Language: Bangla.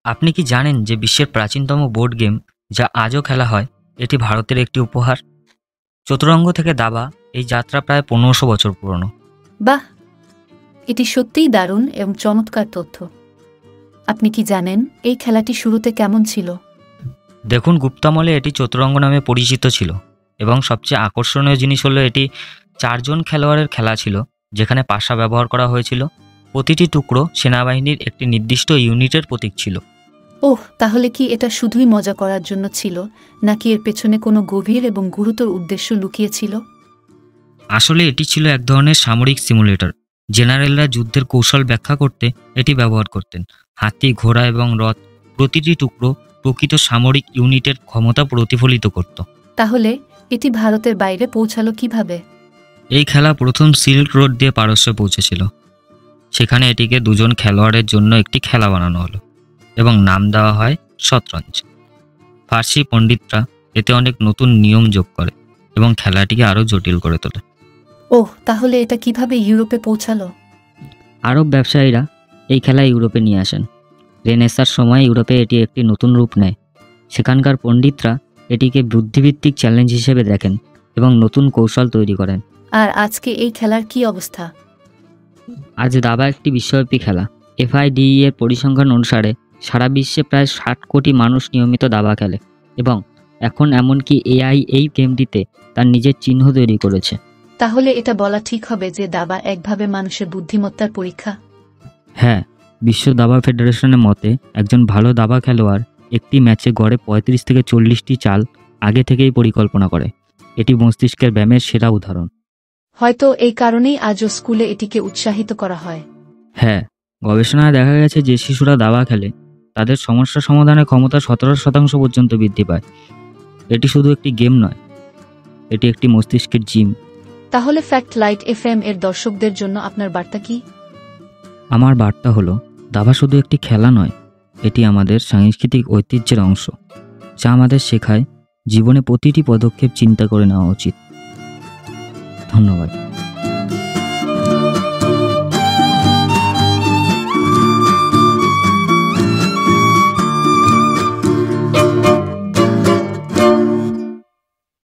আপনি কি জানেন যে বিশ্বের প্রাচীনতম বোর্ড গেম যা আজও খেলা হয় এটি ভারতের একটি উপহার? চতুরঙ্গ থেকে দাবা এই যাত্রা প্রায় 1500 বছর পুরনো। বাহ, এটি সত্যিই দারুণ এবং চমৎকার তথ্য। আপনি কি জানেন এই খেলাটি শুরুতে কেমন ছিল? দেখুন, গুপ্তামলে এটি চতুরঙ্গ নামে পরিচিত ছিল এবং সবচেয়ে আকর্ষণীয় জিনিস হলো এটি 4 জন খেলোয়াড়ের খেলা ছিল, যেখানে পাশা ব্যবহার করা হয়েছিল। প্রতিটি টুকরো সেনাবাহিনীর একটি নির্দিষ্ট ইউনিটের প্রতীক ছিল। ওহ, তাহলে কি এটা শুধুই মজা করার জন্য ছিল, নাকি এর পেছনে কোনো গভীর এবং গুরুতর উদ্দেশ্য লুকিয়ে ছিল? আসলে এটি ছিল এক ধরনের সামরিক সিমুলেটর। জেনারেলরা যুদ্ধের কৌশল ব্যাখ্যা করতে এটি ব্যবহার করতেন। হাতি, ঘোড়া এবং রথ প্রতিটি টুকরো প্রকৃত সামরিক ইউনিটের ক্ষমতা প্রতিফলিত করত। তাহলে এটি ভারতের বাইরে পৌঁছালো কিভাবে? এই খেলা প্রথম সিল্ক রোড দিয়ে পারস্যে পৌঁছেছিল। সেখানে এটিকে 2 জন খেলোয়াড়ের জন্য একটি খেলা বানানো হলো এবং নাম দেওয়া হয় শতরঞ্জ। ফার্সি পণ্ডিতরা এতে অনেক নতুন নিয়ম যোগ করে এবং খেলাটিকে আরও জটিল করে তোলে। ওহ, তাহলে এটা কিভাবে ইউরোপে পৌঁছালো? আরব ব্যবসায়ীরা এই খেলা ইউরোপে নিয়ে আসেন। রেনেসার সময় ইউরোপে এটি একটি নতুন রূপ নেয়। সেখানকার পণ্ডিতরা এটিকে বুদ্ধিভিত্তিক চ্যালেঞ্জ হিসেবে দেখেন এবং নতুন কৌশল তৈরি করেন। আর আজকে এই খেলার কি অবস্থা? আজ দাবা একটি বিশ্বব্যাপী খেলা। FIDE এর পরিসংখ্যান অনুসারে সারা বিশ্বে প্রায় 60 কোটি মানুষ নিয়মিত দাবা খেলে এবং এখন এমনকি AI এই গেমটিতে তার নিজের চিহ্ন তৈরি করেছে। তাহলে এটা বলা ঠিক হবে যে দাবা একভাবে মানুষের বুদ্ধিমত্তার পরীক্ষা? হ্যাঁ, বিশ্ব দাবা ফেডারেশনের মতে একজন ভালো দাবা খেলোয়াড় একটি ম্যাচে গড়ে 35 থেকে 40টি চাল আগে থেকেই পরিকল্পনা করে। এটি মস্তিষ্কের ব্যায়ামের সেরা উদাহরণ। হয়তো এই কারণেই আজও স্কুলে এটিকে উৎসাহিত করা হয়। হ্যাঁ, গবেষণায় দেখা গেছে যে শিশুরা দাবা খেলে তাদের সমস্যা সমাধানের ক্ষমতা 17% পর্যন্ত বৃদ্ধি পায়। এটি শুধু একটি গেম নয়, এটি একটি মস্তিষ্কের জিম। তাহলে ফ্যাক্ট লাইট FM এর দর্শকদের জন্য আপনার বার্তা কি? আমার বার্তা হলো, দাবা শুধু একটি খেলা নয়, এটি আমাদের সাংস্কৃতিক ঐতিহ্যের অংশ, যা আমাদের শেখায় জীবনে প্রতিটি পদক্ষেপ চিন্তা করে নেওয়া উচিত। ধন্যবাদ।